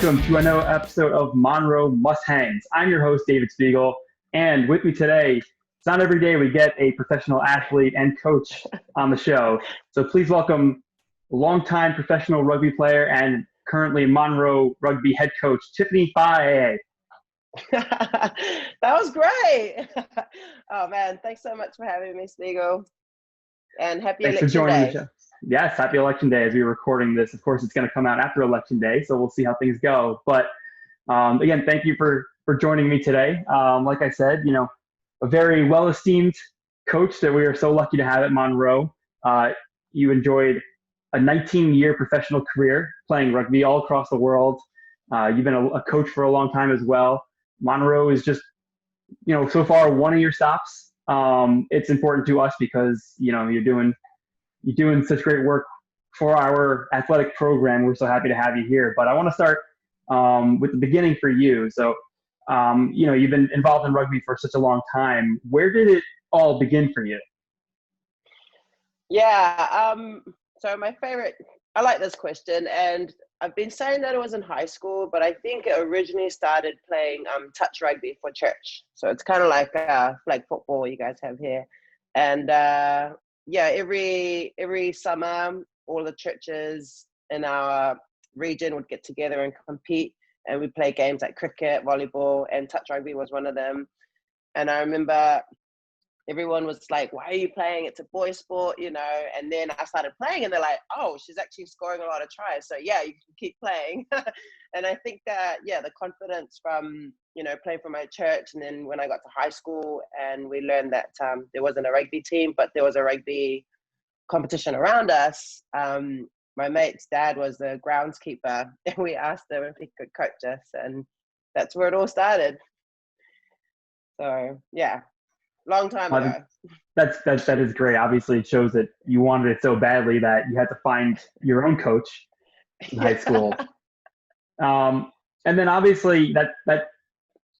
welcome to another episode of Monroe MustHangs. I'm your host, David Spiegel, and with me today, it's not every day we get a professional athlete and coach on the show. So please welcome longtime professional rugby player and currently Monroe Rugby head coach, Tiffany Faaee. That was great. Oh man, thanks so much for having me, Spiegel. And happy Thanks for election joining the day. show. Yes, happy election day as we're recording this. Of course, it's going to come out after election day, so we'll see how things go. But again, thank you for joining me today. Like I said, a very well-esteemed coach that we are so lucky to have at Monroe. You enjoyed a 19-year professional career playing rugby all across the world. You've been a coach for a long time as well. Monroe is just, so far one of your stops. It's important to us because, you're doing such great work for our athletic program. We're so happy to have you here. But I want to start with the beginning for you. So, you've been involved in rugby for such a long time. Where did it all begin for you? Yeah, so I like this question, and I've been saying that it was in high school, but I think it originally started playing touch rugby for church. So it's kind of like flag football you guys have here. And every summer, all the churches in our region would get together and compete, and we play games like cricket, volleyball, and touch rugby was one of them. And I remember everyone was like, why are you playing? It's a boy sport, and then I started playing and they're like, oh, she's actually scoring a lot of tries. So yeah, you can keep playing. And I think that, the confidence from, playing for my church. And then when I got to high school and we learned that there wasn't a rugby team, but there was a rugby competition around us. My mate's dad was the groundskeeper and we asked him if he could coach us, and that's where it all started. So yeah. Long time ago. That is great. Obviously, it shows that you wanted it so badly that you had to find your own coach in high school. And then obviously that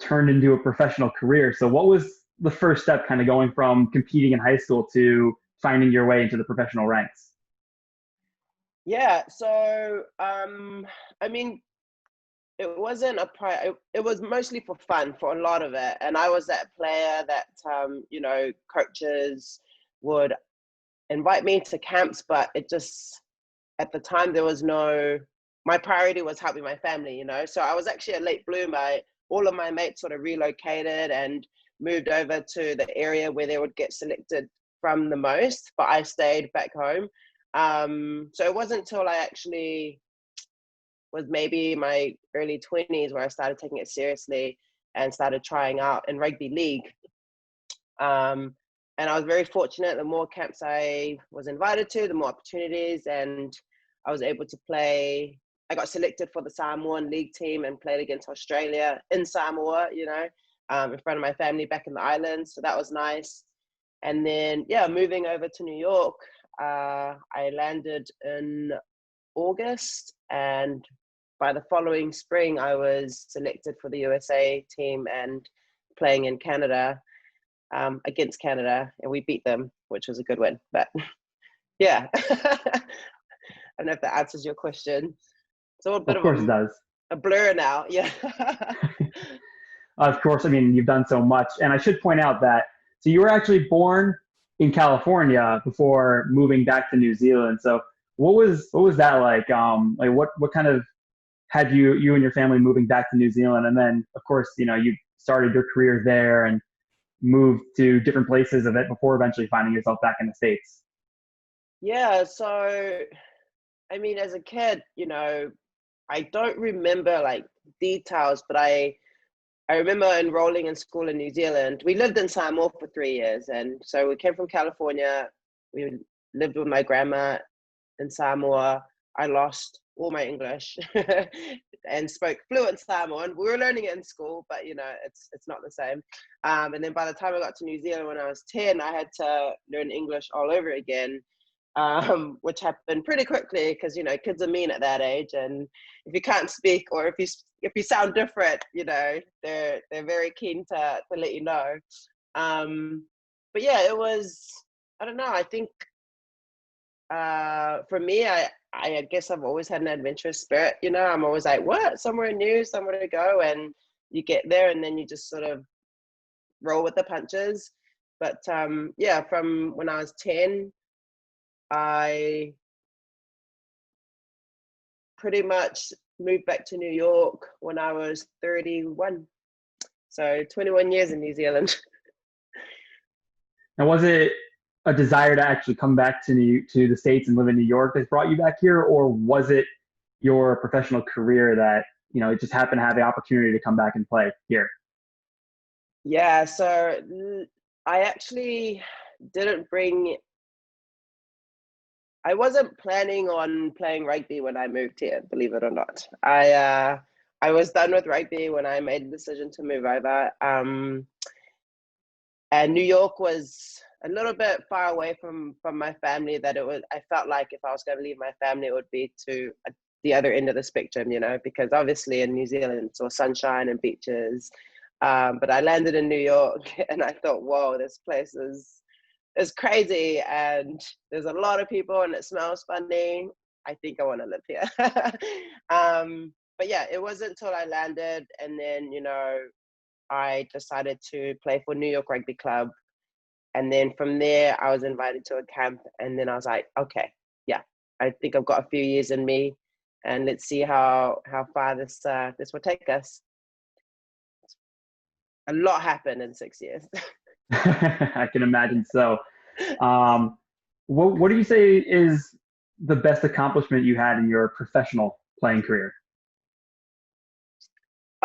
turned into a professional career. So what was the first step kind of going from competing in high school to finding your way into the professional ranks? Yeah. So, it wasn't it was mostly for fun for a lot of it. And I was that player that, coaches would invite me to camps, but it just, at the time, my priority was helping my family, So I was actually a late bloomer. All of my mates sort of relocated and moved over to the area where they would get selected from the most, but I stayed back home. So it wasn't until I actually was maybe my early 20s where I started taking it seriously and started trying out in rugby league. And I was very fortunate. The more camps I was invited to, the more opportunities, and I was able to play. I got selected for the Samoan league team and played against Australia in Samoa, in front of my family back in the islands. So that was nice. And then, moving over to New York, I landed in August, and by the following spring, I was selected for the USA team and playing in Canada, against Canada, and we beat them, which was a good win. But yeah, I don't know if that answers your question. It's all a bit Of course it does. A blur now. Yeah. Of course, you've done so much. And I should point out that, so you were actually born in California before moving back to New Zealand. So what was that like? What kind of had you and your family moving back to New Zealand? And then, of course, you started your career there and moved to different places of it before eventually finding yourself back in the States. Yeah. So, as a kid, I don't remember like details, but I remember enrolling in school in New Zealand. We lived in Samoa for 3 years. And so we came from California. We lived with my grandma in Samoa. I lost all my English and spoke fluent Samoan. We were learning it in school, but it's not the same. And then by the time I got to New Zealand when I was 10, I had to learn English all over again, which happened pretty quickly because kids are mean at that age, and if you can't speak or if you sound different, they're very keen to let you know. But yeah, it was, I don't know, I think For me, I guess I've always had an adventurous spirit. You know, I'm always like, what? Somewhere new, somewhere to go, and you get there, and then you just sort of roll with the punches. But yeah, from when I was 10, I pretty much moved back to New York when I was 31. So 21 years in New Zealand. Now, was it a desire to actually come back to the States and live in New York that brought you back here, or was it your professional career that, it just happened to have the opportunity to come back and play here? Yeah, so I actually didn't bring, I wasn't planning on playing rugby when I moved here, believe it or not. I was done with rugby when I made the decision to move over. And New York was a little bit far away from my family. I felt like if I was going to leave my family, it would be to the other end of the spectrum, because obviously in New Zealand it's all sunshine and beaches. But I landed in New York and I thought, whoa, this place is crazy and there's a lot of people and it smells funny. I think I want to live here. But yeah, it wasn't until I landed and then, I decided to play for New York Rugby Club. And then from there, I was invited to a camp. And then I was like, okay, yeah, I think I've got a few years in me. And let's see how far this will take us. A lot happened in 6 years. I can imagine so. What do you say is the best accomplishment you had in your professional playing career?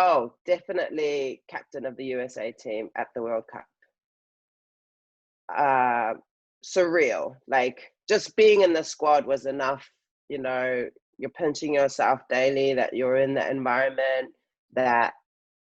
Oh, definitely captain of the USA team at the World Cup. Surreal. Like just being in the squad was enough. You're pinching yourself daily that you're in that environment, that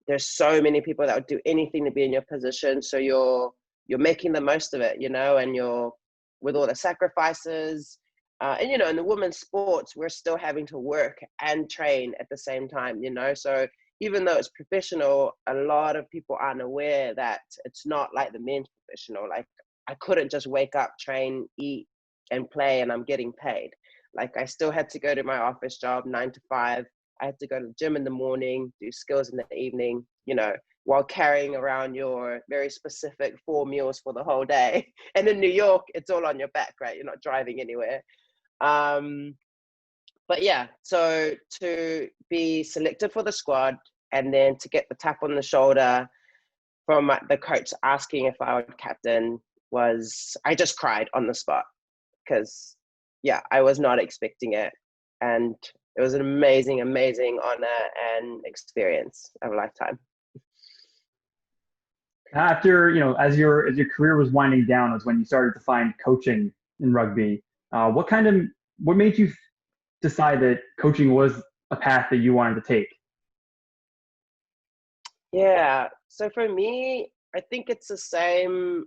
there's so many people that would do anything to be in your position. So you're making the most of it, and you're with all the sacrifices. And in the women's sports, we're still having to work and train at the same time, So even though it's professional, a lot of people aren't aware that it's not like the men's professional. Like I couldn't just wake up, train, eat, and play, and I'm getting paid. Like I still had to go to my office job 9 to 5. I had to go to the gym in the morning, do skills in the evening, while carrying around your very specific 4 meals for the whole day. And in New York, it's all on your back, right? You're not driving anywhere. But yeah, so to be selected for the squad and then to get the tap on the shoulder from the coach asking if I would captain I just cried on the spot because, yeah, I was not expecting it. And it was an amazing, amazing honor and experience of a lifetime. After, as your career was winding down was when you started to find coaching in rugby. What made you decide that coaching was a path that you wanted to take? Yeah. So for me, I think it's the same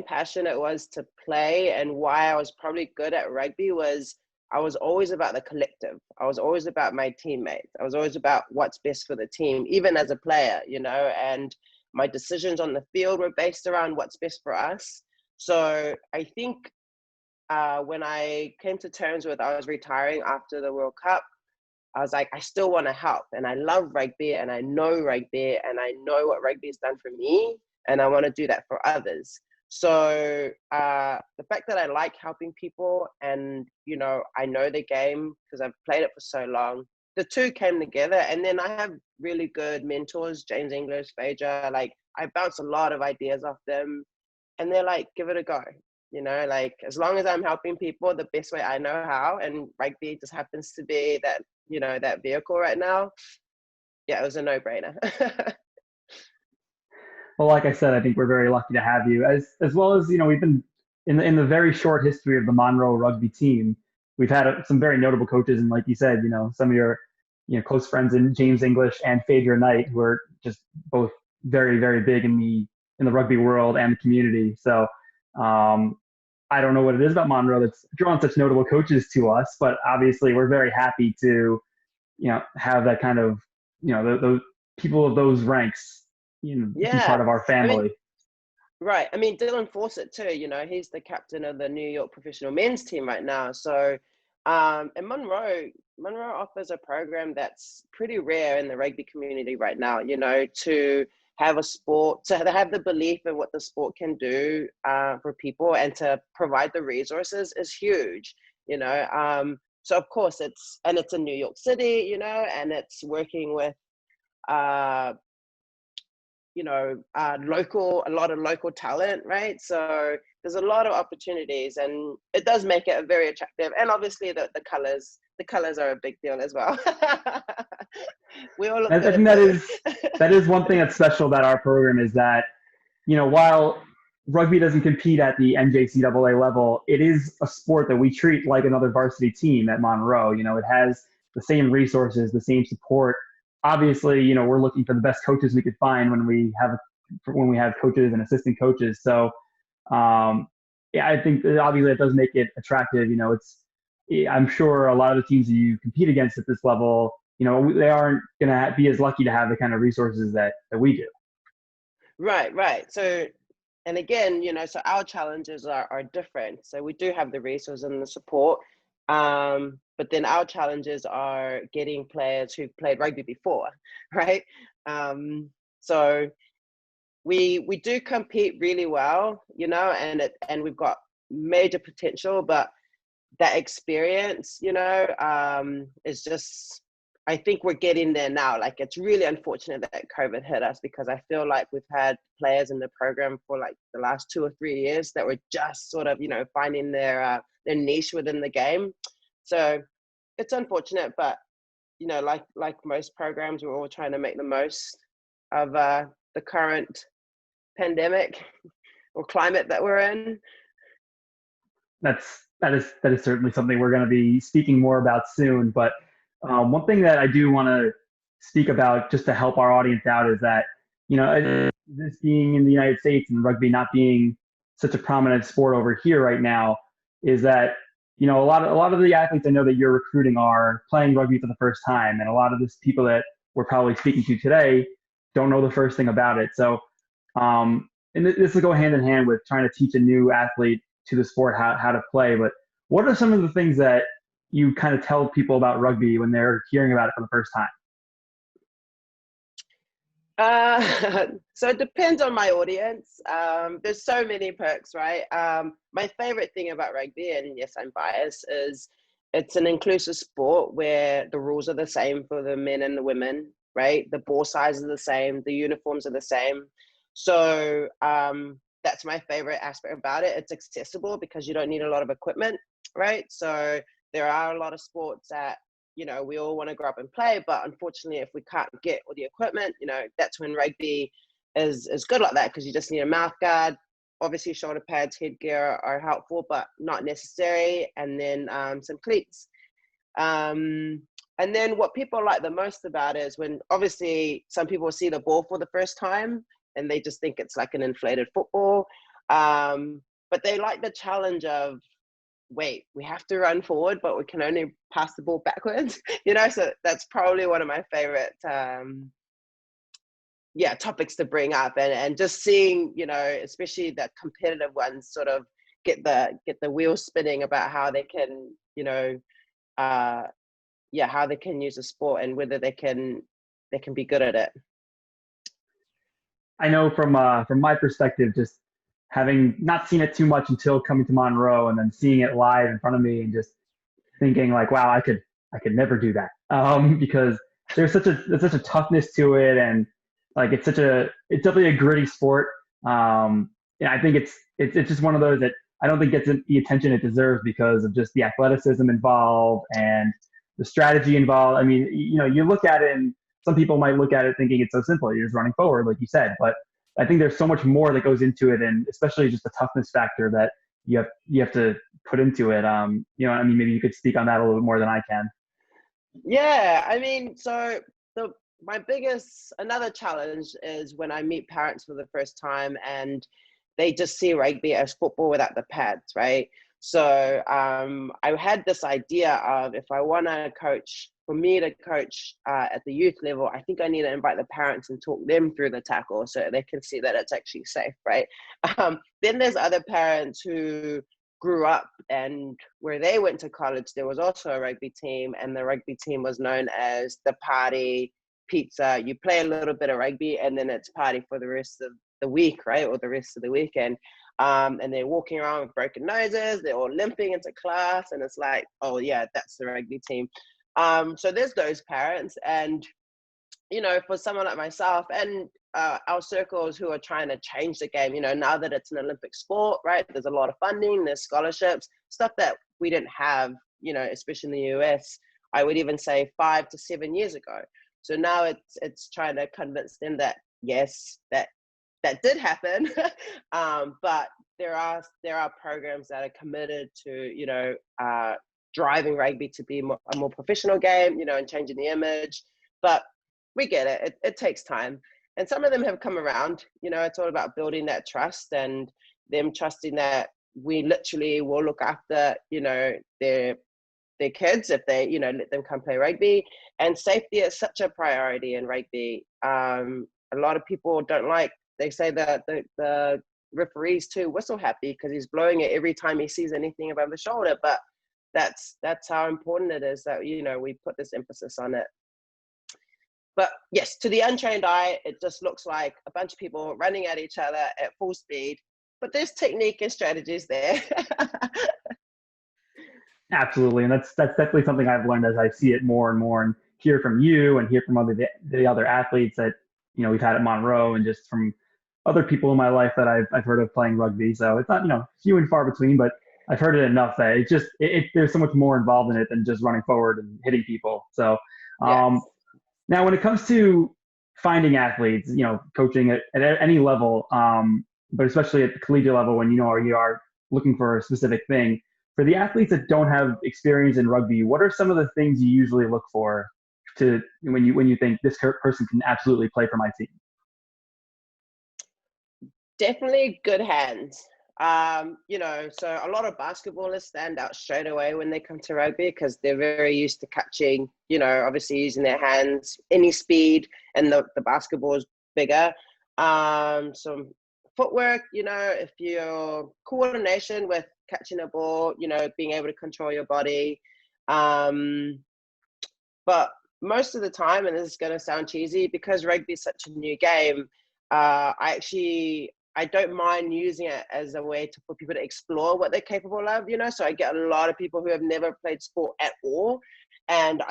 passion it was to play, and why I was probably good at rugby was I was always about the collective. I was always about my teammates. I was always about what's best for the team, even as a player, and my decisions on the field were based around what's best for us. So I think when I came to terms with I was retiring after the World Cup, I was like, I still want to help. And I love rugby and I know rugby and I know what rugby has done for me. And I want to do that for others. So the fact that I like helping people and, I know the game because I've played it for so long, the two came together. And then I have really good mentors, James English, Phaedra. Like I bounce a lot of ideas off them and they're like, give it a go. Like as long as I'm helping people the best way I know how, and rugby just happens to be that, that vehicle right now. Yeah, it was a no-brainer. Well, like I said, I think we're very lucky to have you, as well as we've been in the very short history of the Monroe rugby team. We've had some very notable coaches, and like you said, some of your close friends in James English and Phaedra Knight, who are just both very very big in the rugby world and the community. So I don't know what it is about Monroe that's drawn such notable coaches to us, but obviously we're very happy to have that kind of those people of those ranks be part Yeah. of our family. Right. I mean, Dylan Fawcett too, you know, he's the captain of the New York professional men's team right now. So, and Monroe offers a program that's pretty rare in the rugby community right now, you know, to have a sport, to have the belief in what the sport can do for people and to provide the resources is huge, you know. So of course it's in New York City, you know, and it's working with, you know, a lot of local talent, right? So there's a lot of opportunities, and it does make it very attractive. And obviously the colors are a big deal as well. We all look I good think in that blue. is one thing that's special about our program is that, you know, while rugby doesn't compete at the NJCAA level, it is a sport that we treat like another varsity team at Monroe. You know, it has the same resources, the same support. Obviously, you know, we're looking for the best coaches we could find when we have coaches and assistant coaches. So, yeah, I think that obviously it does make it attractive. You know, I'm sure a lot of the teams that you compete against at this level, you know, they aren't going to be as lucky to have the kind of resources that we do. Right, right. So, and again, you know, so our challenges are different. So we do have the resources and the support, but then our challenges are getting players who've played rugby before, right? So we do compete really well, you know, and we've got major potential, but that experience, you know, is just, I think we're getting there now. Like, it's really unfortunate that COVID hit us, because I feel like we've had players in the program for like the last 2 or 3 years that were just sort of, you know, finding their niche within the game. So it's unfortunate, but you know, like most programs, we're all trying to make the most of the current pandemic or climate that we're in. That is certainly something we're going to be speaking more about soon. But one thing that I do want to speak about just to help our audience out is that, you know, this being in the United States and rugby not being such a prominent sport over here right now, is that, you know, a lot of the athletes I know that you're recruiting are playing rugby for the first time, and a lot of these people that we're probably speaking to today don't know the first thing about it. So, and this will go hand in hand with trying to teach a new athlete to the sport how to play. But what are some of the things that you kind of tell people about rugby when they're hearing about it for the first time? So it depends on my audience. There's so many perks, right? My favorite thing about rugby, and yes, I'm biased, is it's an inclusive sport where the rules are the same for the men and the women, right? The ball size is the same, the uniforms are the same. So that's my favorite aspect about it. It's accessible because you don't need a lot of equipment, right? So there are a lot of sports that, you know, we all want to grow up and play, but unfortunately, if we can't get all the equipment, you know, that's when rugby is good like that, because you just need a mouth guard. Obviously, shoulder pads, headgear are helpful, but not necessary. And then some cleats. And then what people like the most about it is when, obviously, some people see the ball for the first time and they just think it's like an inflated football. But they like the challenge of, wait, we have to run forward, but we can only pass the ball backwards, you know? So that's probably one of my favorite, topics to bring up, and just seeing, you know, especially the competitive ones sort of get the wheels spinning about how they can, you know, how they can use a sport and whether they can be good at it. I know from my perspective, just having not seen it too much until coming to Monroe and then seeing it live in front of me and just thinking like, wow, I could never do that, because there's such a toughness to it, and like it's definitely a gritty sport. And I think it's just one of those that I don't think gets the attention it deserves because of just the athleticism involved and the strategy involved. I mean, you know, you look at it and some people might look at it thinking it's so simple. You're just running forward, like you said, but I think there's so much more that goes into it, and especially just the toughness factor that you have to put into it. You know, I mean, maybe you could speak on that a little bit more than I can. Yeah, I mean, so my biggest another challenge is when I meet parents for the first time and they just see rugby as football without the pads, right? So I had this idea of, if I want to coach for me to coach at the youth level, I think I need to invite the parents and talk them through the tackle so they can see that it's actually safe, right? Then there's other parents who grew up and where they went to college, there was also a rugby team, and the rugby team was known as the party pizza. You play a little bit of rugby and then it's party for the rest of the week, right? Or the rest of the weekend. And they're walking around with broken noses, they're all limping into class, and it's like, oh yeah, that's the rugby team. So there's those parents, and you know, for someone like myself and our circles who are trying to change the game, you know, now that it's an Olympic sport, right? There's a lot of funding, there's scholarships, stuff that we didn't have, you know, especially in the US, I would even say 5 to 7 years ago. So now it's trying to convince them that yes, that did happen, but there are programs that are committed to, you know, driving rugby to be a more professional game, you know, and changing the image. But we get it. It takes time. And some of them have come around. You know, it's all about building that trust and them trusting that we literally will look after, you know, their kids if they, you know, let them come play rugby. And safety is such a priority in rugby. A lot of people don't like, they say that the referee's too whistle happy because he's blowing it every time he sees anything above the shoulder. But that's how important it is that, you know, we put this emphasis on it. But yes, to the untrained eye, it just looks like a bunch of people running at each other at full speed. But there's technique and strategies there. Absolutely, and that's definitely something I've learned as I see it more and more, and hear from you and hear from the other athletes that, you know, we've had at Monroe, and just from other people in my life that I've heard of playing rugby. So it's not, you know, few and far between, but I've heard it enough that there's so much more involved in it than just running forward and hitting people. So Yes. now when it comes to finding athletes, you know, coaching at any level, but especially at the collegiate level, when you are looking for a specific thing, for the athletes that don't have experience in rugby, what are some of the things you usually look for to when you think this person can absolutely play for my team? Definitely good hands. You know, so a lot of basketballers stand out straight away when they come to rugby because they're very used to catching, you know, obviously using their hands, any speed, and the basketball is bigger. Some footwork, you know, if your coordination with catching a ball, you know, being able to control your body. But most of the time, and this is going to sound cheesy, because rugby is such a new game, I don't mind using it as a way for people to explore what they're capable of, you know. So I get a lot of people who have never played sport at all, and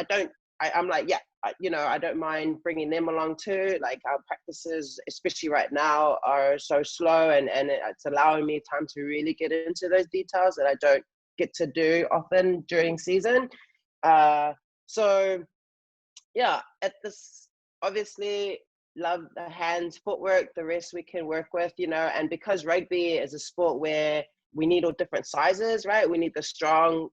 I'm like, yeah, you know, I don't mind bringing them along too. Like our practices, especially right now, are so slow, and it's allowing me time to really get into those details that I don't get to do often during season. So yeah, at this, obviously love the hands, footwork, the rest we can work with, you know. And because rugby is a sport where we need all different sizes, right? We need the strong,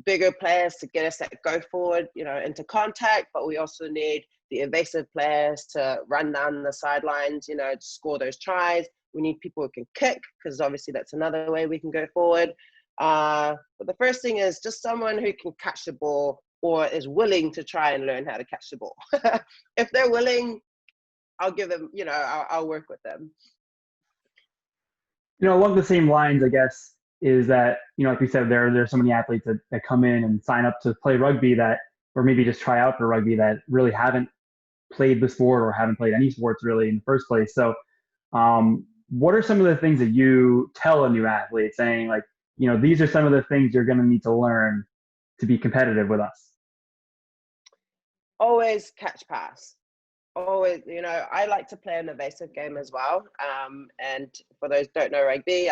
bigger players to get us that go forward, you know, into contact, but we also need the evasive players to run down the sidelines, you know, to score those tries. We need people who can kick, because obviously that's another way we can go forward. But the first thing is just someone who can catch the ball or is willing to try and learn how to catch the ball. If they're willing, I'll give them, you know, I'll work with them. You know, along the same lines, I guess, is that, you know, like we said, there's so many athletes that come in and sign up to play rugby that, or maybe just try out for rugby, that really haven't played the sport or haven't played any sports really in the first place. So what are some of the things that you tell a new athlete, saying like, you know, these are some of the things you're going to need to learn to be competitive with us? Always catch pass. Always, you know, I like to play an evasive game as well. And for those who don't know rugby,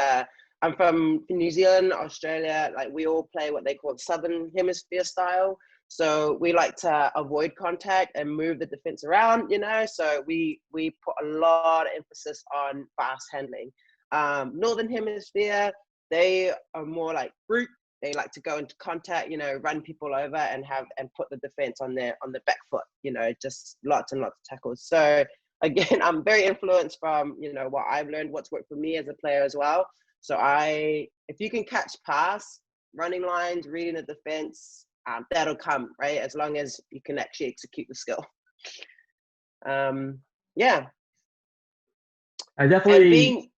I'm from New Zealand, Australia. Like we all play what they call Southern Hemisphere style. So we like to avoid contact and move the defense around, you know. So we put a lot of emphasis on fast handling. Northern Hemisphere, they are more like brute. They like to go into contact, you know, run people over and put the defense on the back foot, you know, just lots and lots of tackles. So again, I'm very influenced from, you know, what I've learned, what's worked for me as a player as well. So if you can catch pass, running lines, reading the defense, that'll come, right? As long as you can actually execute the skill. Yeah. I And definitely,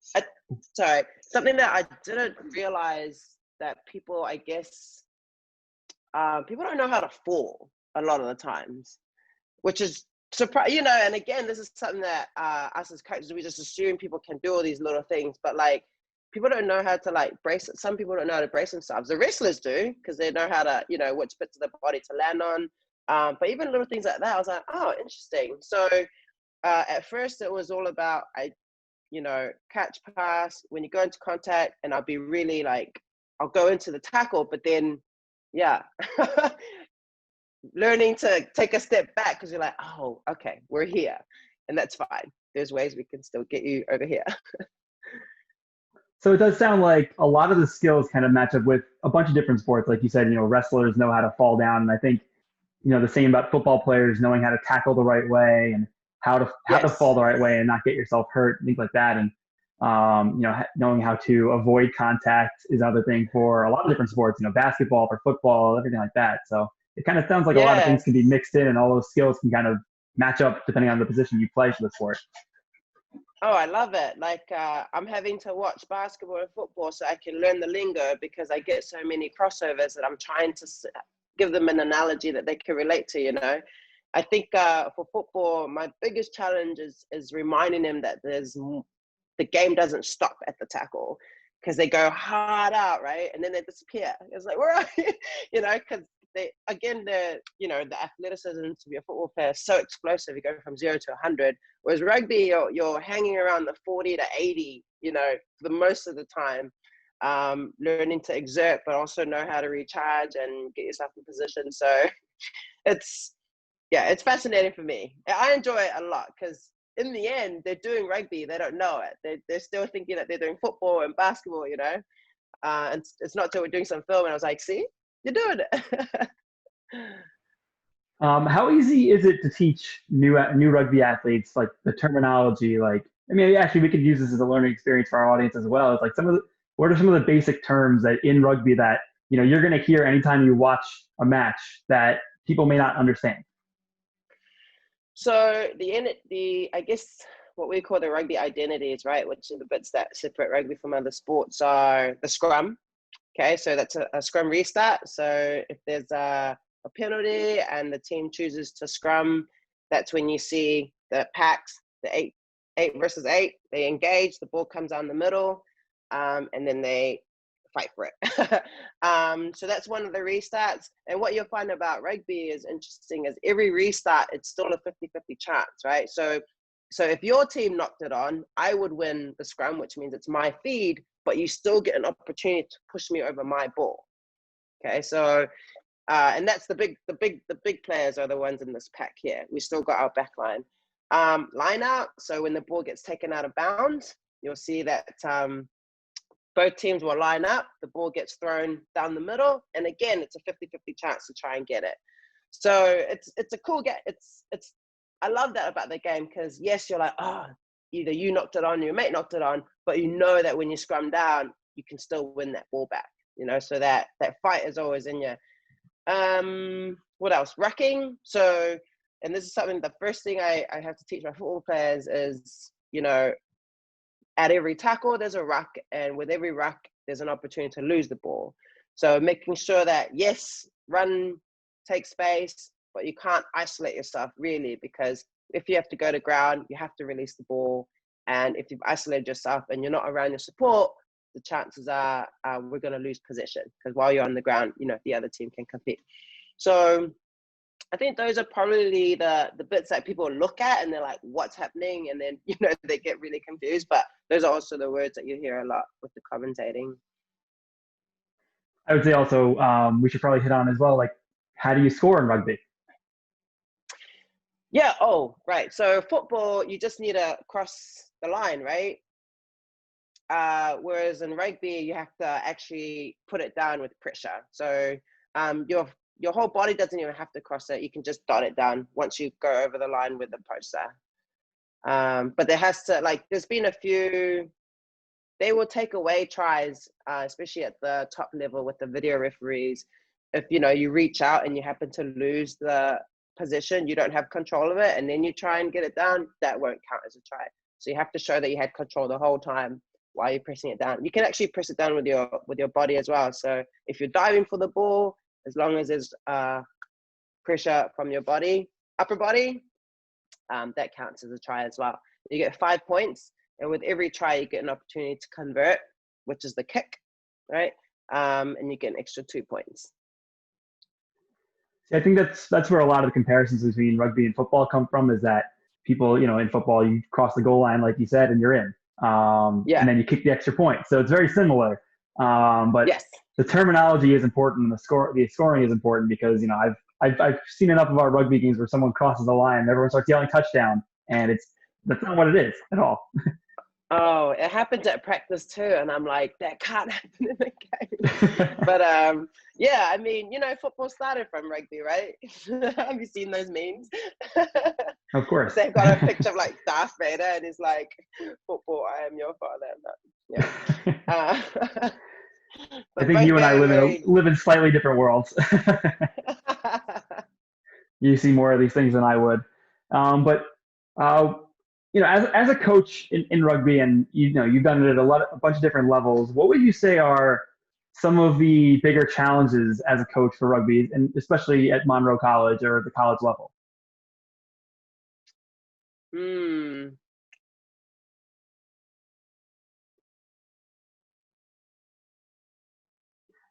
sorry, something that I didn't realize that people, I guess, people don't know how to fall a lot of the times, which is surprise, you know. And again, this is something that us as coaches, we just assume people can do all these little things, but like people don't know how to like brace it. Some people don't know how to brace themselves. The wrestlers do, because they know how to, you know, which bits of the body to land on. But even little things like that, I was like, oh, interesting. So at first it was all about, you know, catch, pass, when you go into contact, and I'll be really like, I'll go into the tackle, but then, yeah, learning to take a step back, because you're like, oh, okay, we're here, and that's fine. There's ways we can still get you over here. so it does sound like a lot of the skills kind of match up with a bunch of different sports. Like you said, you know, wrestlers know how to fall down, and I think, you know, the same about football players knowing how to tackle the right way and how to fall Yes. the right way and not get yourself hurt, things like that. And you know, knowing how to avoid contact is another thing for a lot of different sports. You know, basketball, for football, everything like that. So it kind of sounds like a lot of Yeah. things can be mixed in, and all those skills can kind of match up depending on the position you play for the sport. Oh, I love it. Like I'm having to watch basketball and football so I can learn the lingo, because I get so many crossovers that I'm trying to give them an analogy that they can relate to, you know. I think for football, my biggest challenge is reminding them that the game doesn't stop at the tackle, because they go hard out, right? And then they disappear. It's like, where are you? You know, because you know, the athleticism to be a football player is so explosive. You go from 0 to 100. Whereas rugby, you're hanging around the 40 to 80, you know, for the most of the time, learning to exert, but also know how to recharge and get yourself in position. So it's, yeah, it's fascinating for me. I enjoy it a lot, because in the end, they're doing rugby. They don't know it. They're still thinking that they're doing football and basketball, you know. And it's not till we're doing some film, and I was like, see, you're doing it. How easy is it to teach new rugby athletes like the terminology? Like, I mean, actually, we could use this as a learning experience for our audience as well. It's like what are some of the basic terms that in rugby that, you know, you're going to hear anytime you watch a match that people may not understand? So the I guess what we call the rugby identities, right, which are the bits that separate rugby from other sports, are the scrum. Okay, so that's a scrum restart. So if there's a penalty and the team chooses to scrum, that's when you see the packs, the eight versus eight, they engage, the ball comes down the middle, and then they fight for it. So that's one of the restarts. And what you'll find about rugby is interesting is every restart, it's still a 50-50 chance, right? So if your team knocked it on, I would win the scrum, which means it's my feed, but you still get an opportunity to push me over my ball. Okay, so and that's the big players are the ones in this pack here. We still got our back line. Line out. So when the ball gets taken out of bounds, you'll see that both teams will line up. The ball gets thrown down the middle, and again, it's a 50-50 chance to try and get it. So it's a cool game. It's I love that about the game, because yes, you're like, oh, either you knocked it on, or your mate knocked it on, but you know that when you scrum down, you can still win that ball back. You know, so that fight is always in you. What else? Rucking. So, and this is something, the first thing I have to teach my football players is, you know, at every tackle, there's a ruck, and with every ruck, there's an opportunity to lose the ball. So making sure that, yes, run, take space, but you can't isolate yourself really, because if you have to go to ground, you have to release the ball. And if you've isolated yourself and you're not around your support, the chances are we're going to lose possession, because while you're on the ground, you know, the other team can compete. So I think those are probably the bits that people look at and they're like, what's happening? And then, you know, they get really confused. But those are also the words that you hear a lot with the commentating. I would say also we should probably hit on as well, like, how do you score in rugby? Yeah. Oh, right. So football, you just need to cross the line, right? Whereas in rugby, you have to actually put it down with pressure. So your whole body doesn't even have to cross it. You can just dot it down once you go over the line with the poster. But there has to, like, there's been a few, they will take away tries, especially at the top level with the video referees, if you reach out and you happen to lose the position, you don't have control of it, and then you try and get it down, that won't count as a try. So you have to show that you had control the whole time while you're pressing it down. You can actually press it down with your body as well. So if you're diving for the ball, as long as there's pressure from your body, upper body, that counts as a try as well. You get 5 points, and with every try, you get an opportunity to convert, which is the kick, right? And you get an extra 2 points. I think that's where a lot of the comparisons between rugby and football come from, is that people, in football, you cross the goal line, like you said, and you're in. And then you kick the extra point. So it's very similar. But yes, the terminology is important, and the scoring is important, because, I've seen enough of our rugby games where someone crosses the line and everyone starts yelling touchdown, and that's not what it is at all. Oh, it happens at practice too, and I'm like, that can't happen in the game. But yeah, I mean, football started from rugby, right? Have you seen those memes? Of course. They've got a picture of like Darth Vader, and he's like, "Football, I am your father." Yeah. I think you and I live in slightly different worlds. You see more of these things than I would. But as a coach in rugby, and you've done it at a bunch of different levels, what would you say are some of the bigger challenges as a coach for rugby, and especially at Monroe College or the college level?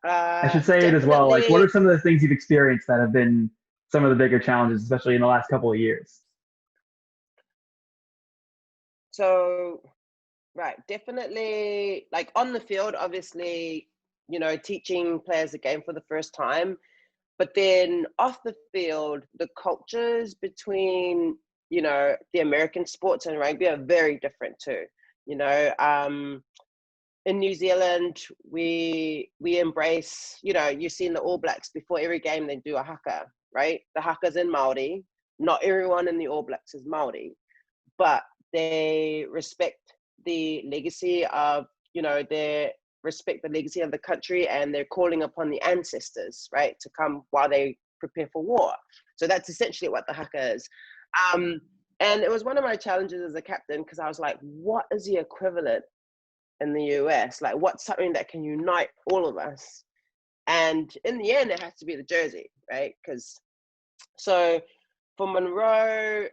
I should say it as well. Like, what are some of the things you've experienced that have been some of the bigger challenges, especially in the last couple of years? So, right, definitely, like on the field, obviously, teaching players the game for the first time, but then off the field, the cultures between, the American sports and rugby are very different too. In New Zealand, we embrace, you've seen the All Blacks before every game, they do a haka, right? The haka's in Māori. Not everyone in the All Blacks is Māori, but they respect the legacy of, they respect the legacy of the country, and they're calling upon the ancestors, right, to come while they prepare for war. So that's essentially what the haka is. And it was one of my challenges as a captain, because I was like, what is the equivalent in the US? Like, what's something that can unite all of us? And in the end, it has to be the jersey, right? So for Monroe,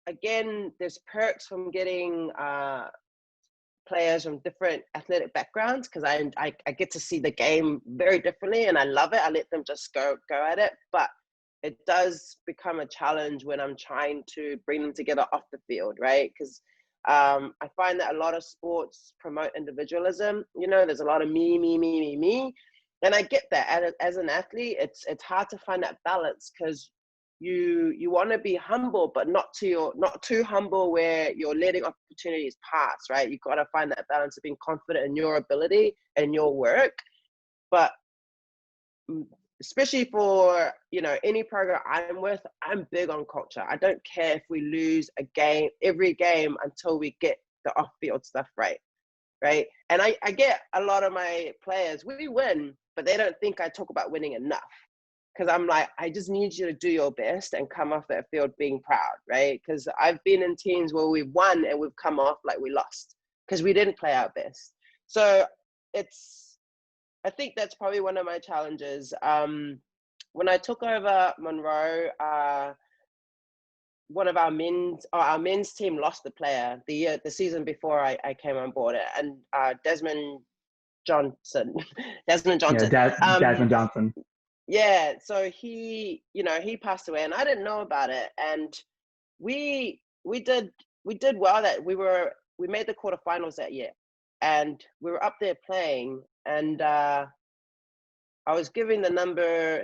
again, there's perks from getting players from different athletic backgrounds, because I get to see the game very differently, and I love it. I let them just go at it. But it does become a challenge when I'm trying to bring them together off the field, right? Because I find that a lot of sports promote individualism. There's a lot of me. And I get that. As an athlete, it's hard to find that balance, because you want to be humble, but not too humble where you're letting opportunities pass, right? You've got to find that balance of being confident in your ability and your work. But especially for, any program I'm with, I'm big on culture. I don't care if we lose every game until we get the off-field stuff right? And I get a lot of my players, we win, but they don't think I talk about winning enough. Because I'm like, I just need you to do your best and come off that field being proud, right? Because I've been in teams where we've won and we've come off like we lost because we didn't play our best. So I think that's probably one of my challenges. When I took over Monroe, one of our men's team lost the player the season before I came on board, and Desmond Johnson. Yeah, Desmond Johnson. Yeah, so he passed away, and I didn't know about it. And we did well. That we made the quarterfinals that year, and we were up there playing. And I was giving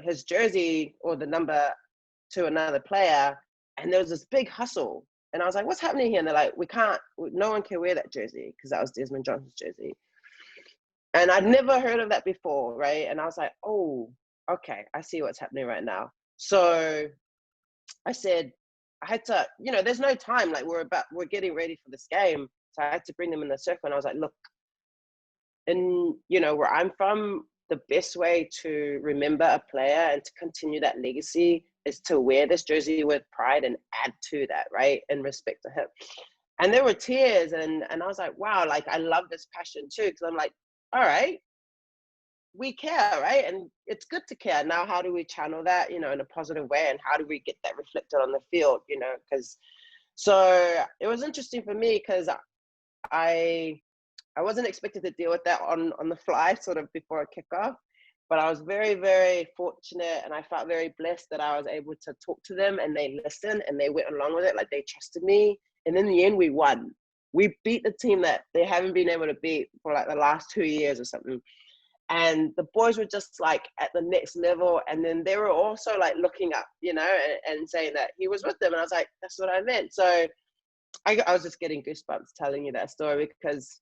his jersey or the number to another player, and there was this big hustle. And I was like, "What's happening here?" And they're like, no one can wear that jersey," because that was Desmond Johnson's jersey. And I'd never heard of that before, right? And I was like, "Oh, okay, I see what's happening right now." So I said, I had to, there's no time. Like we're getting ready for this game. So I had to bring them in the circle. And I was like, look, and where I'm from, the best way to remember a player and to continue that legacy is to wear this jersey with pride and add to that, right? In respect to him. And there were tears, and I was like, wow, like I love this passion too, because I'm like, all right, we care, right? And it's good to care. Now, how do we channel that, in a positive way, and how do we get that reflected on the field, because so it was interesting for me because I wasn't expected to deal with that on the fly sort of before a kickoff, but I was very, very fortunate, and I felt very blessed that I was able to talk to them and they listened and they went along with it. Like, they trusted me. And in the end, we won. We beat the team that they haven't been able to beat for like the last 2 years or something. And the boys were just like at the next level. And then they were also like looking up, and saying that he was with them. And I was like, that's what I meant. So I was just getting goosebumps telling you that story because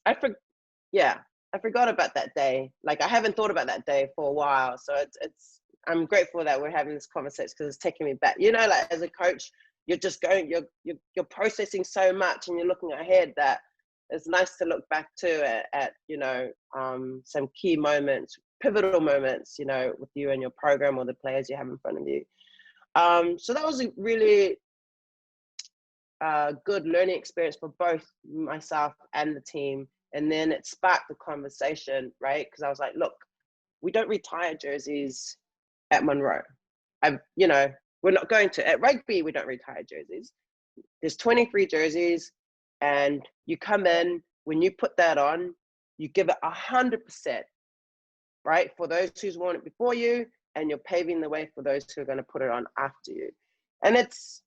I forgot about that day. Like, I haven't thought about that day for a while. So I'm grateful that we're having this conversation because it's taking me back. Like as a coach, you're just going, you're processing so much and you're looking ahead that it's nice to look back to at some key moments, pivotal moments, with you and your program or the players you have in front of you. So that was a really good learning experience for both myself and the team. And then it sparked the conversation, right? Because I was like, look, we don't retire jerseys at Monroe. We're not going to. At Rugby, we don't retire jerseys. There's 23 jerseys, and you come in, when you put that on, you give it 100%, right? For those who's worn it before you, and you're paving the way for those who are going to put it on after you. And it's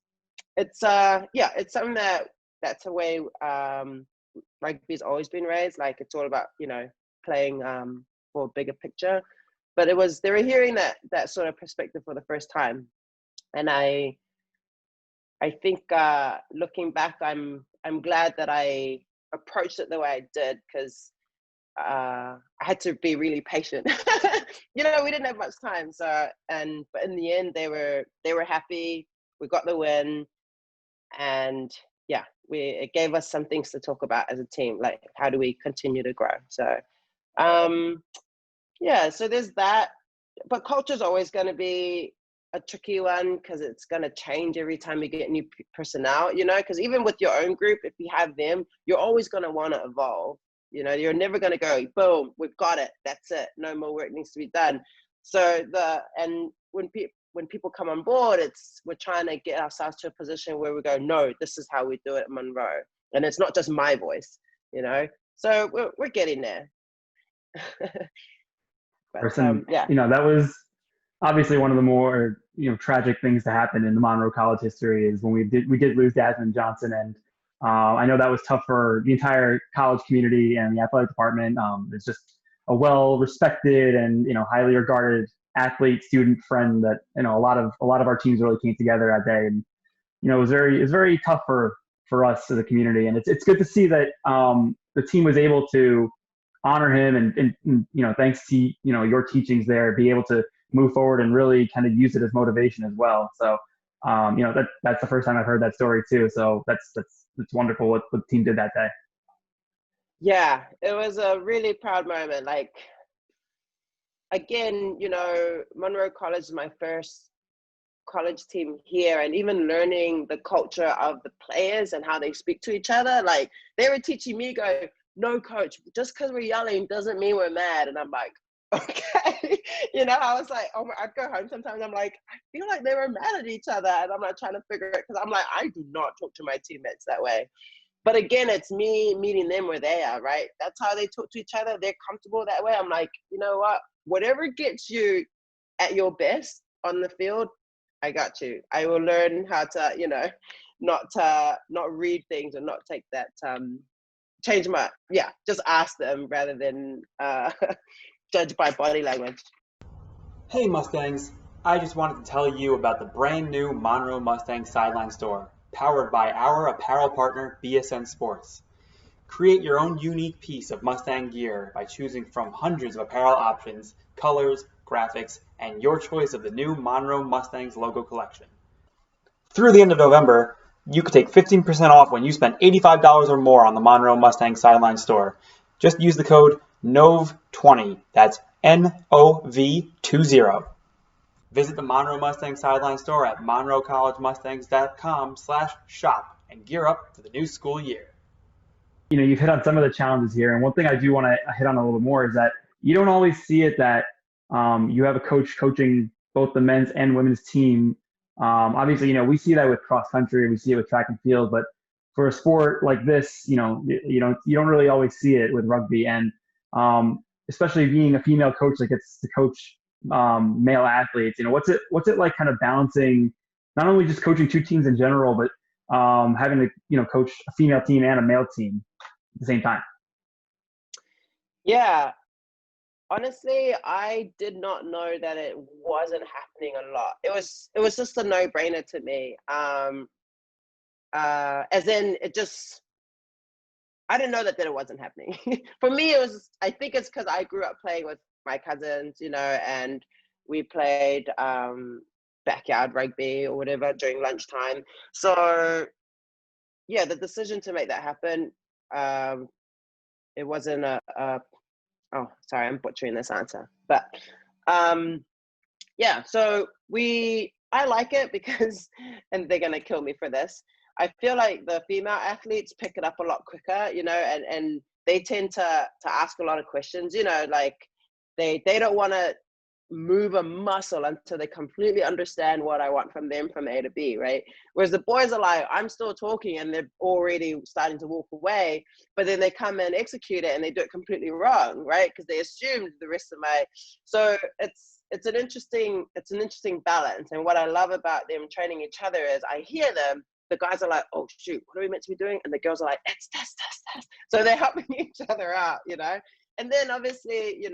something that's a way rugby's always been raised. Like, it's all about, playing for a bigger picture. But they were hearing that sort of perspective for the first time. And I think looking back, I'm glad that I approached it the way I did, because I had to be really patient. We didn't have much time. But in the end, they were happy. We got the win, and it gave us some things to talk about as a team, like how do we continue to grow. So so there's that. But culture is always going to be a tricky one because it's going to change every time you get new personnel, because even with your own group, if you have them, you're always going to want to evolve. You're never going to go, boom, we've got it, that's it, no more work needs to be done. So when people come on board, we're trying to get ourselves to a position where we go, no, this is how we do it at Monroe, and it's not just my voice, so we're getting there. But, that was obviously one of the more tragic things to happen in the Monroe College history is when we did lose Desmond Johnson, and I know that was tough for the entire college community and the athletic department. It's just a well-respected and highly regarded athlete, student, friend that a lot of our teams really came together that day, and it was very tough for us as a community, and it's good to see that the team was able to honor him and thanks to your teachings there, be able to move forward and really kind of use it as motivation as well. So that's the first time I've heard that story too. So that's wonderful what the team did that day. Yeah, it was a really proud moment. Like, again, Monroe College is my first college team here, and even learning the culture of the players and how they speak to each other. Like, they were teaching me, go, no, coach, just because we're yelling doesn't mean we're mad. And I'm like, okay. I was like, I'd go home sometimes, I'm like, I feel like they were mad at each other, and I'm like trying to figure it, because I'm like, I do not talk to my teammates that way. But again, it's me meeting them where they are, right? That's how they talk to each other. They're comfortable that way. I'm like, you know what? Whatever gets you at your best on the field, I got you. I will learn how to, not read things and not take that, just ask them rather than judge by body language. Hey Mustangs, I just wanted to tell you about the brand new Monroe MustHangs sideline store, powered by our apparel partner BSN Sports. Create your own unique piece of Mustang gear by choosing from hundreds of apparel options, colors, graphics, and your choice of the new Monroe MustHangs logo collection. Through the end of November, you could take 15% off when you spend $85 or more on the Monroe MustHangs sideline store. Just use the code NOVE20, that's NOV20. Visit the Monroe Mustang sideline store at monroecollegemustangs.com/shop and gear up for the new school year. You've hit on some of the challenges here, and one thing I do want to hit on a little more is that you don't always see it that you have a coach coaching both the men's and women's team. Obviously, we see that with cross country, we see it with track and field, but for a sport like this, you don't really always see it with rugby, and especially being a female coach that gets to coach male athletes. What's it like, kind of balancing not only just coaching two teams in general, but having to coach a female team and a male team at the same time? Yeah, honestly, I did not know that it wasn't happening a lot. It was just a no-brainer to me. As in, I didn't know that it wasn't happening. For me, I think it's because I grew up playing with my cousins, and we played backyard rugby or whatever during lunchtime. So yeah, the decision to make that happen, it wasn't oh, sorry, I'm butchering this answer. But yeah, so I like it because, and they're going to kill me for this, I feel like the female athletes pick it up a lot quicker, and they tend to ask a lot of questions, like they don't want to move a muscle until they completely understand what I want from them from A to B, right? Whereas the boys are like, I'm still talking, and they're already starting to walk away, but then they come and execute it and they do it completely wrong, right? Because they assumed the rest of so it's an interesting balance. And what I love about them training each other is I hear them, the guys are like, oh shoot, what are we meant to be doing? And the girls are like, it's this. So they're helping each other out, and then obviously,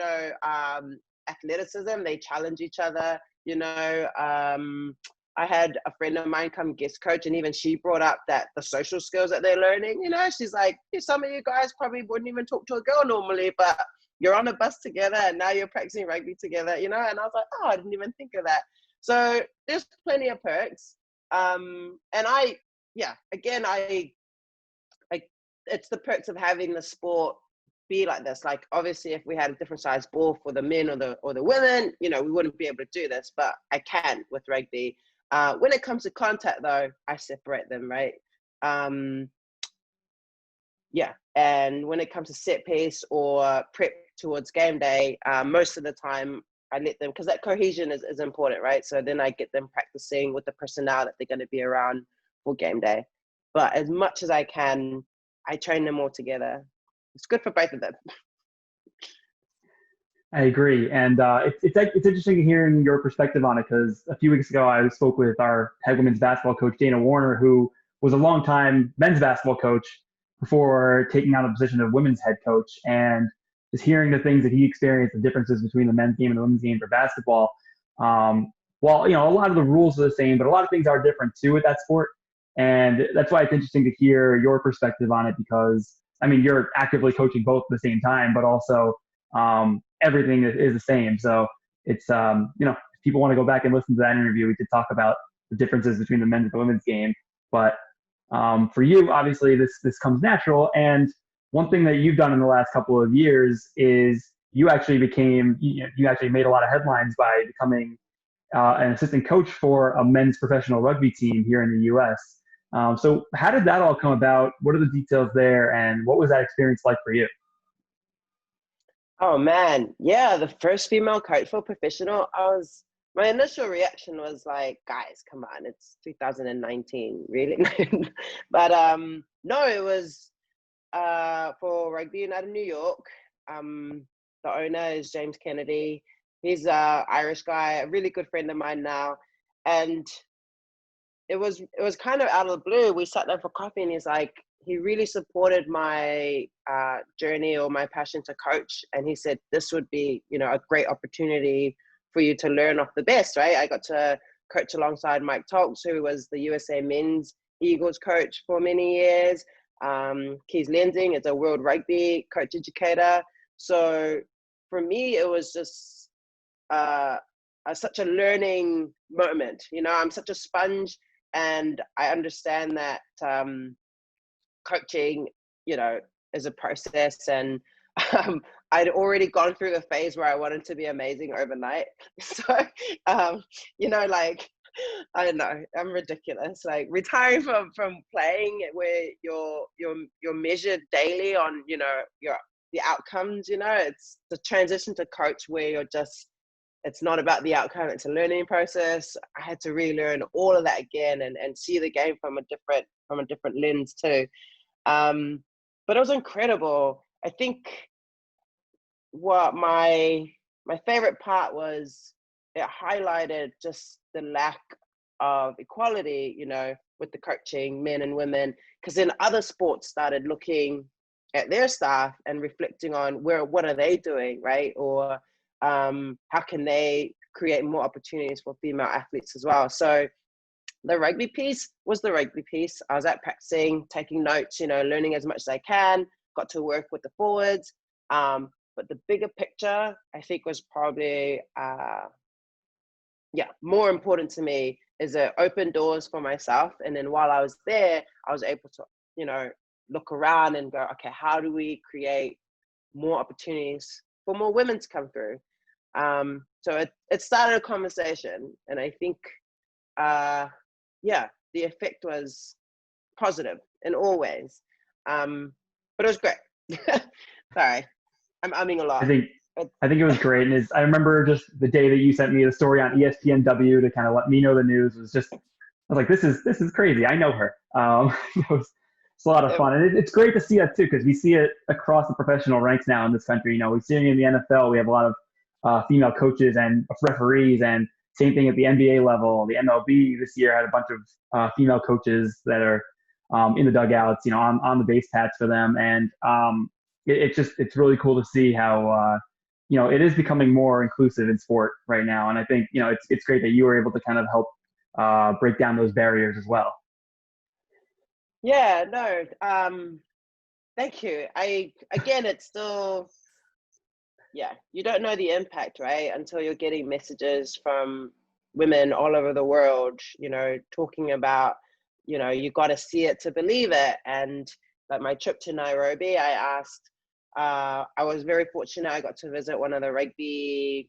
athleticism, they challenge each other. I had a friend of mine come guest coach, and even she brought up that the social skills that they're learning, she's like, some of you guys probably wouldn't even talk to a girl normally, but you're on a bus together and now you're practicing rugby together, and I was like, oh, I didn't even think of that. So there's plenty of perks. And it's the perks of having the sport be like this. Like, obviously, if we had a different size ball for the men or the women, we wouldn't be able to do this, but I can with rugby. When it comes to contact, though, I separate them, right? And when it comes to set piece or prep towards game day, most of the time I let them, because that cohesion is important, right? So then I get them practicing with the personnel that they're going to be around for game day. But as much as I can, I train them all together. It's good for both of them. I agree, and it's interesting hearing your perspective on it, because a few weeks ago I spoke with our head women's basketball coach, Dana Warner, who was a longtime men's basketball coach before taking on the position of women's head coach, and just hearing the things that he experienced, the differences between the men's game and the women's game for basketball. While a lot of the rules are the same, but a lot of things are different too with that sport, and that's why it's interesting to hear your perspective on it, because you're actively coaching both at the same time, but also everything is the same. So it's, if people want to go back and listen to that interview, we could talk about the differences between the men's and the women's game. But for you, obviously, this comes natural. And one thing that you've done in the last couple of years is you actually made a lot of headlines by becoming an assistant coach for a men's professional rugby team here in the U.S. So how did that all come about? What are the details there? And what was that experience like for you? Oh man, yeah, the first female coach for professional, my initial reaction was like, guys, come on, it's 2019, really? But no, it was for Rugby United New York. The owner is James Kennedy. He's an Irish guy, a really good friend of mine now. And it was kind of out of the blue. We sat down for coffee, and he's like, he really supported my journey or my passion to coach. And he said, this would be, a great opportunity for you to learn off the best, right? I got to coach alongside Mike Tolks, who was the USA men's Eagles coach for many years. Keith Lensing is a world rugby coach educator. So for me, it was just such a learning moment. I'm such a sponge, and I understand that coaching, is a process, and I'd already gone through a phase where I wanted to be amazing overnight. So, you know, like, I don't know, I'm ridiculous. Like retiring from playing where you're measured daily on, you know, the outcomes, you know, it's the transition to coach where you're just, it's not about the outcome, it's a learning process. I had to relearn all of that again and see the game from a different lens too. But it was incredible. I think what my favorite part was, it highlighted just the lack of equality, you know, with the coaching, men and women, because then other sports started looking at their staff and reflecting on what are they doing, right? Or how can they create more opportunities for female athletes as well. So the rugby piece was the rugby piece. I was out practicing, taking notes, you know, learning as much as I can, got to work with the forwards. But the bigger picture, I think, was probably, more important to me is it opened doors for myself. And then while I was there, I was able to, you know, look around and go, okay, how do we create more opportunities for more women to come through? So it started a conversation. And I think, the effect was positive in all ways. But it was great. Sorry, I'm umming a lot. I think it was great. And I remember just the day that you sent me the story on ESPNW to kind of let me know the news was just, I was like, this is crazy. I know her. It's a lot of fun. And it's great to see that too, because we see it across the professional ranks now in this country. You know, we see it in the NFL. We have a lot of female coaches and referees, and same thing at the NBA level. The MLB this year had a bunch of female coaches that are in the dugouts, you know, on the base pads for them. And it's really cool to see how, you know, it is becoming more inclusive in sport right now. And I think, you know, it's great that you were able to kind of help break down those barriers as well. Yeah, no, thank you. It's still, you don't know the impact, right? Until you're getting messages from women all over the world, you know, talking about, you know, you got to see it to believe it. And like my trip to Nairobi, I was very fortunate. I got to visit one of the rugby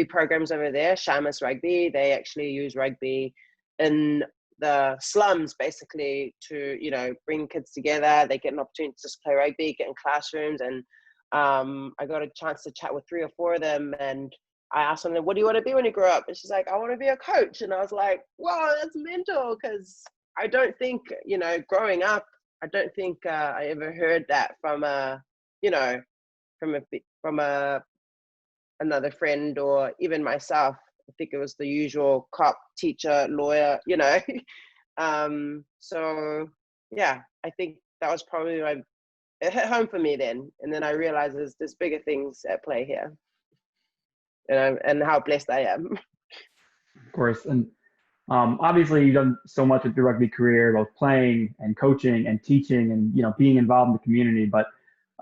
programs over there, Shamus Rugby. They actually use rugby in the slums basically to, you know, bring kids together. They get an opportunity to just play rugby, get in classrooms. And I got a chance to chat with 3 or 4 of them. And I asked them, what do you want to be when you grow up? And she's like, I want to be a coach. And I was like, wow, that's mental. Because I don't think, you know, growing up, I don't think I ever heard that from another friend or even myself. I think it was the usual cop, teacher, lawyer, you know. So yeah, I think that was probably it hit home for me then. And then I realized there's bigger things at play here, and how blessed I am. Of course. And obviously you've done so much with your rugby career, both playing and coaching and teaching and, you know, being involved in the community. But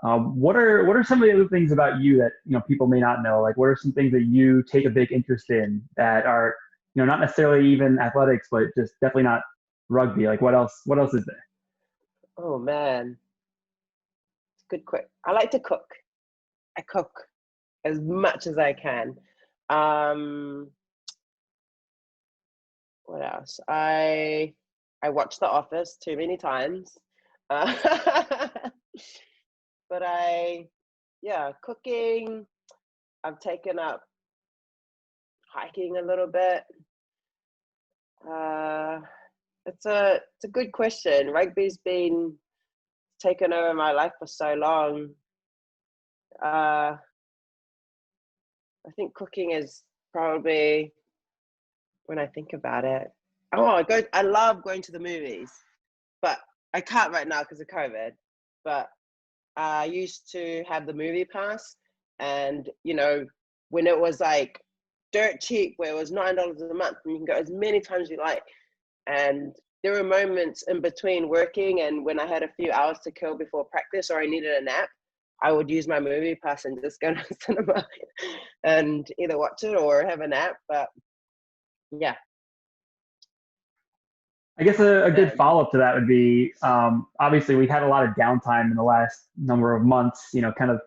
what are some of the other things about you that, you know, people may not know? Like, what are some things that you take a big interest in that are, you know, not necessarily even athletics, but just definitely not rugby? Like, what else is there? Oh man, good quick. I like to cook. I cook as much as I can. What else? I watch The Office too many times. But cooking. I've taken up hiking a little bit. It's a good question. Rugby's been taken over my life for so long. I think cooking is probably, when I think about it, I love going to the movies, but I can't right now because of COVID. But I used to have the movie pass, and you know, when it was like dirt cheap, where it was $9 a month and you can go as many times as you like. And there were moments in between working and when I had a few hours to kill before practice or I needed a nap, I would use my movie pass and just go to the cinema and either watch it or have a nap. But yeah. I guess a good follow-up to that would be, obviously we've had a lot of downtime in the last number of months, you know, kind of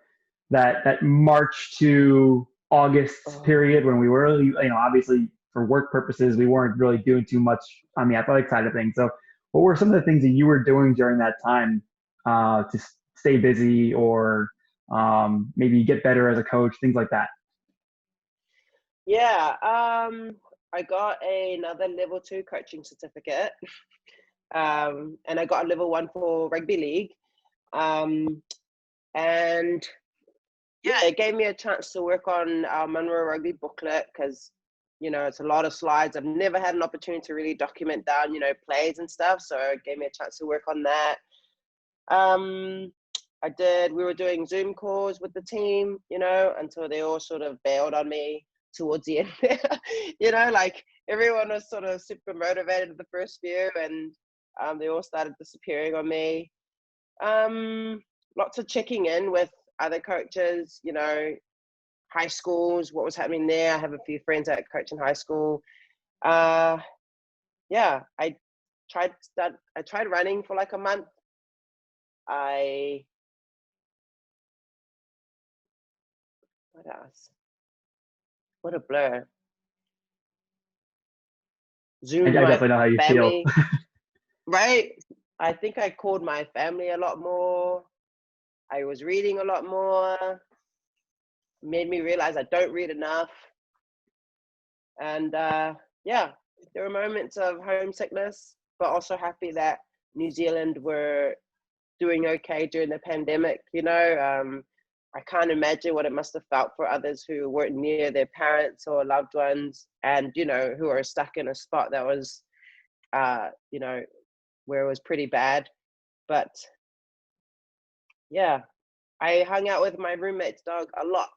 that March to August period when we were really, obviously for work purposes, we weren't really doing too much on the athletic side of things. So what were some of the things that you were doing during that time to stay busy or maybe get better as a coach, things like that? Yeah, I got another level 2 coaching certificate, and I got a level 1 for rugby league. And yeah, it gave me a chance to work on our Monroe Rugby booklet because, it's a lot of slides. I've never had an opportunity to really document down, plays and stuff. So it gave me a chance to work on that. We were doing Zoom calls with the team, until they all sort of bailed on me towards the end there. Like everyone was sort of super motivated at the first few and they all started disappearing on me. Lots of checking in with other coaches, high schools, what was happening there. I have a few friends that coach in high school. I tried running for like a month. What else? What a blur. Zoom I definitely know how you family, feel. right? I think I called my family a lot more. I was reading a lot more. Made me realize I don't read enough. And there were moments of homesickness, but also happy that New Zealand were doing okay during the pandemic. I can't imagine what it must have felt for others who weren't near their parents or loved ones and, who are stuck in a spot that was, where it was pretty bad. But yeah, I hung out with my roommate's dog a lot.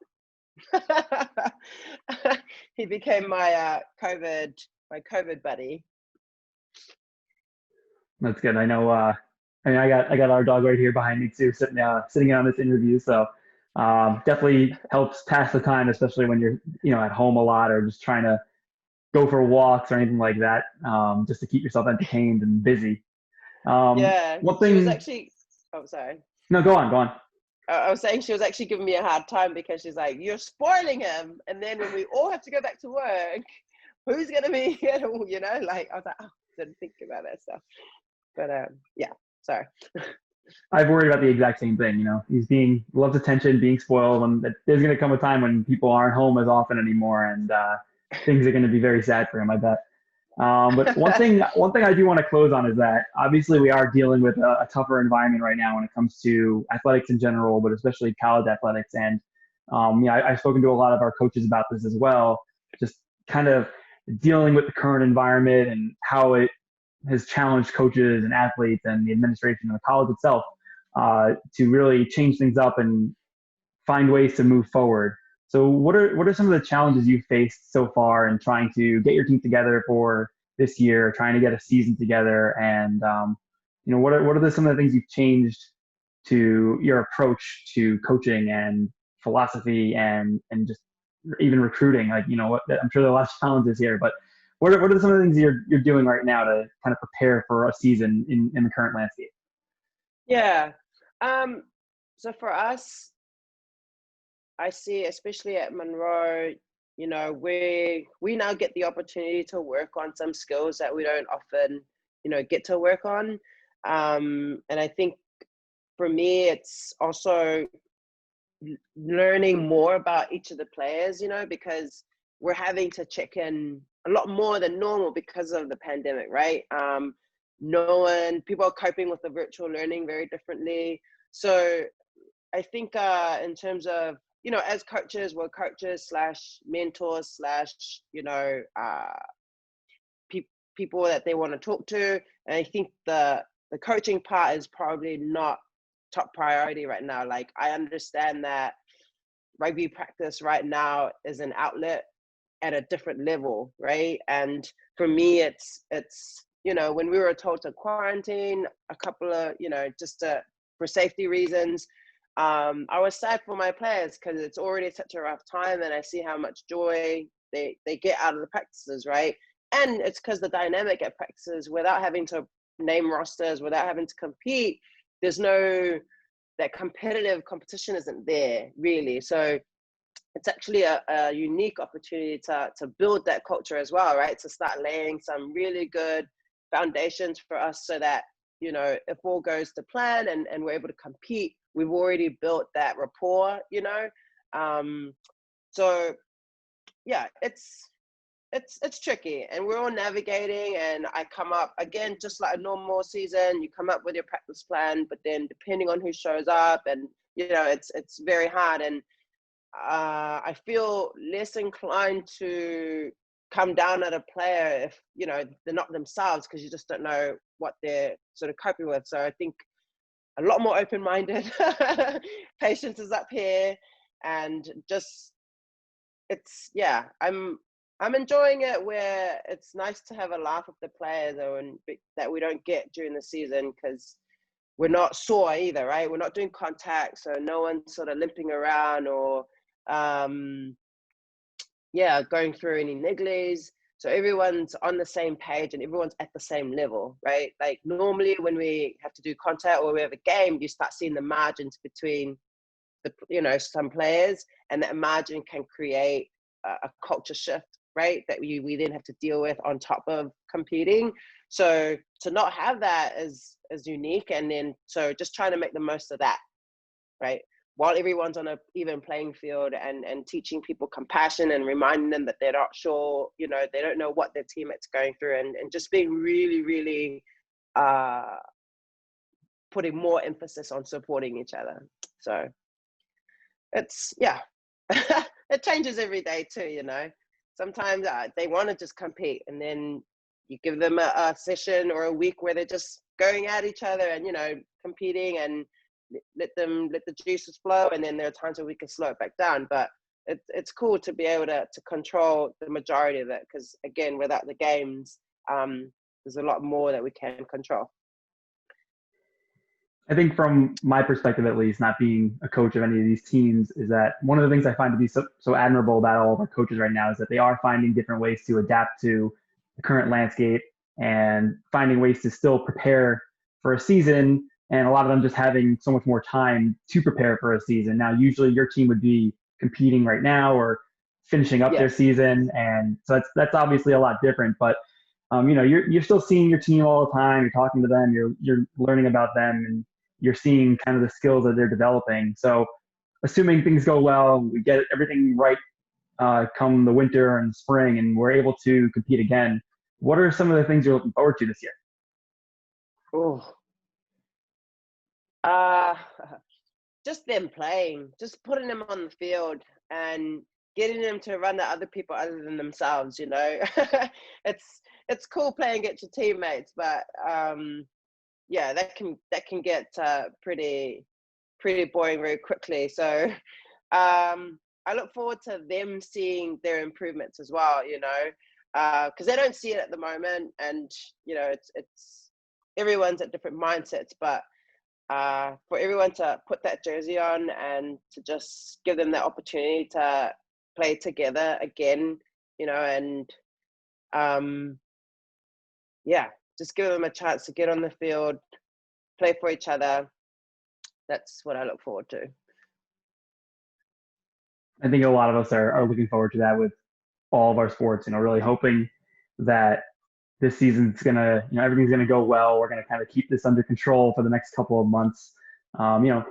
He became my COVID buddy. That's good. I know. I got our dog right here behind me too, sitting on this interview. So definitely helps pass the time, especially when you're at home a lot or just trying to go for walks or anything like that, just to keep yourself entertained and busy. Yeah, One she was thing. actually. Oh, sorry. No, go on, go on. I was saying she was actually giving me a hard time because she's like, "You're spoiling him," and then when we all have to go back to work, who's gonna be here? Like I was like, oh, didn't think about that stuff. But yeah, sorry. I've worried about the exact same thing. He's loves attention, being spoiled, and there's going to come a time when people aren't home as often anymore, and things are going to be very sad for him, I bet. But one thing I do want to close on is that obviously we are dealing with a tougher environment right now when it comes to athletics in general, but especially college athletics. And I've spoken to a lot of our coaches about this as well, just kind of dealing with the current environment and how it has challenged coaches and athletes and the administration of the college itself to really change things up and find ways to move forward. So what are some of the challenges you've faced so far in trying to get your team together for this year, trying to get a season together, and what are some of the things you've changed to your approach to coaching and philosophy and just even recruiting? Like I'm sure there are a lot of challenges here, but what are some of the things you're doing right now to kind of prepare for a season in the current landscape? Yeah. So for us, I see, especially at Monroe, we now get the opportunity to work on some skills that we don't often, get to work on. And I think for me, it's also learning more about each of the players, because we're having to check in a lot more than normal because of the pandemic, right? People are coping with the virtual learning very differently. So I think in terms of, as coaches, we're coaches / mentors / people that they want to talk to. And I think the coaching part is probably not top priority right now. Like I understand that rugby practice right now is an outlet at a different level, right? And for me, it's when we were told to quarantine a couple of, just for safety reasons, I was sad for my players because it's already such a rough time, and I see how much joy they get out of the practices, right? And it's because the dynamic at practices, without having to name rosters, without having to compete, there's no that competitive competition isn't there really. So it's actually a unique opportunity to build that culture as well, right? To start laying some really good foundations for us so that, you know, if all goes to plan and we're able to compete, we've already built that rapport, you know? So yeah, it's tricky, and we're all navigating, and I come up again, just like a normal season, you come up with your practice plan, but then depending on who shows up, and, you know, it's very hard. And I feel less inclined to come down at a player if, you know, they're not themselves, because you just don't know what they're sort of coping with. So I think a lot more open-minded. Patience is up here, and just I'm enjoying it, where it's nice to have a laugh with the players, though, and that we don't get during the season, because we're not sore either, right? We're not doing contact, so no one's sort of limping around or going through any nigglies. So everyone's on the same page and everyone's at the same level, right? Like normally when we have to do contact or we have a game, you start seeing the margins between the, you know, some players, and that margin can create a culture shift, right? That we then have to deal with on top of competing. So to not have that is unique. And then, so just trying to make the most of that, right? While everyone's on an even playing field, and teaching people compassion and reminding them that they're not sure, you know, they don't know what their teammates are going through, and just being really, really putting more emphasis on supporting each other. So it's, it changes every day too, you know. Sometimes they want to just compete, and then you give them a session or a week where they're just going at each other and, you know, competing, and let the juices flow, and then there are times where we can slow it back down. But it's cool to be able to control the majority of it, because again, without the games, there's a lot more that we can control. I think from my perspective, at least, not being a coach of any of these teams, is that one of the things I find to be so admirable about all of our coaches right now is that they are finding different ways to adapt to the current landscape, and finding ways to still prepare for a season, and a lot of them just having so much more time to prepare for a season. Now, usually your team would be competing right now or finishing up their season, and so that's obviously a lot different. But you know, you're still seeing your team all the time. You're talking to them. You're learning about them, and you're seeing kind of the skills that they're developing. So, assuming things go well, we get everything right come the winter and spring, and we're able to compete again. What are some of the things you're looking forward to this year? Oh, just them playing, just putting them on the field and getting them to run at other people other than themselves, you know. It's cool playing against your teammates, but that can get pretty boring very quickly. So I look forward to them seeing their improvements as well, you know, because they don't see it at the moment, and, you know, it's everyone's at different mindsets, but for everyone to put that jersey on and to just give them that opportunity to play together again, you know, and just give them a chance to get on the field, play for each other. That's what I look forward to. I think a lot of us are looking forward to that with all of our sports, you know, really hoping that this season's gonna, you know, everything's gonna go well. We're gonna kind of keep this under control for the next couple of months. You know,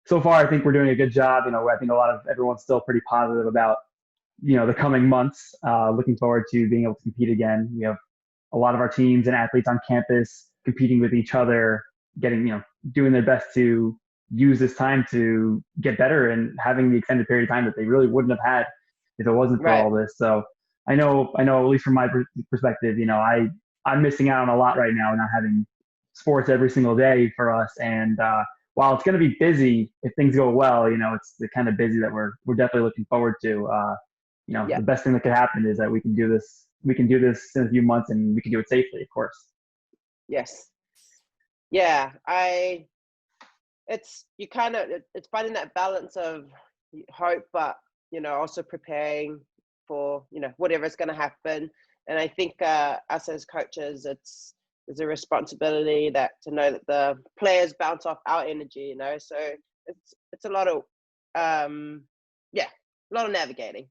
so far I think we're doing a good job. You know, I think everyone's still pretty positive about, you know, the coming months. Looking forward to being able to compete again. We have a lot of our teams and athletes on campus competing with each other, getting, you know, doing their best to use this time to get better, and having the extended period of time that they really wouldn't have had if it wasn't for all this. So I know, at least from my perspective, you know, I'm missing out on a lot right now, not having sports every single day for us. And while it's going to be busy, if things go well, you know, it's the kind of busy that we're definitely looking forward to. You know, the best thing that could happen is that we can do this in a few months, and we can do it safely, of course. Yes. Yeah. It's finding that balance of hope, but, you know, also preparing for, you know, whatever's going to happen. And I think us as coaches, it's, there's a responsibility that to know that the players bounce off our energy, you know. So it's a lot of a lot of navigating.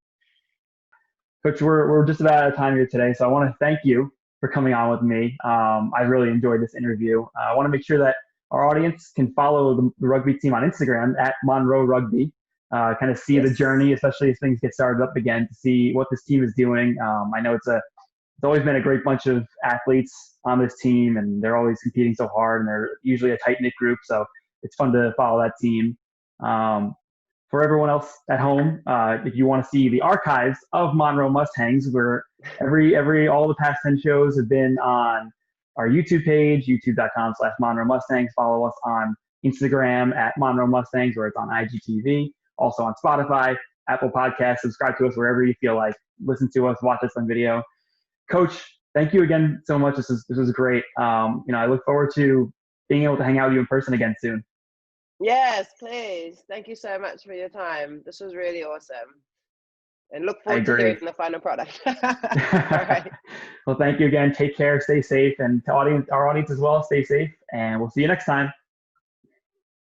Coach, we're just about out of time here today, so I want to thank you for coming on with me. I really enjoyed this interview. I want to make sure that our audience can follow the rugby team on Instagram at Monroe Rugby, kind of see the journey, especially as things get started up again, to see what this team is doing. I know it's always been a great bunch of athletes on this team, and they're always competing so hard, and they're usually a tight-knit group, so it's fun to follow that team. For everyone else at home, if you want to see the archives of Monroe MustHangs, where all the past 10 shows have been on our YouTube page, youtube.com/Monroe MustHangs. Follow us on Instagram at Monroe MustHangs, where it's on IGTV, also on Spotify, Apple Podcasts. Subscribe to us wherever you feel like. Listen to us, watch us on video. Coach, thank you again so much. This was great. I look forward to being able to hang out with you in person again soon. Yes, please. Thank you so much for your time. This was really awesome. And look forward to hearing the final product. All right. Well, thank you again. Take care. Stay safe. And to our audience as well, stay safe. And we'll see you next time.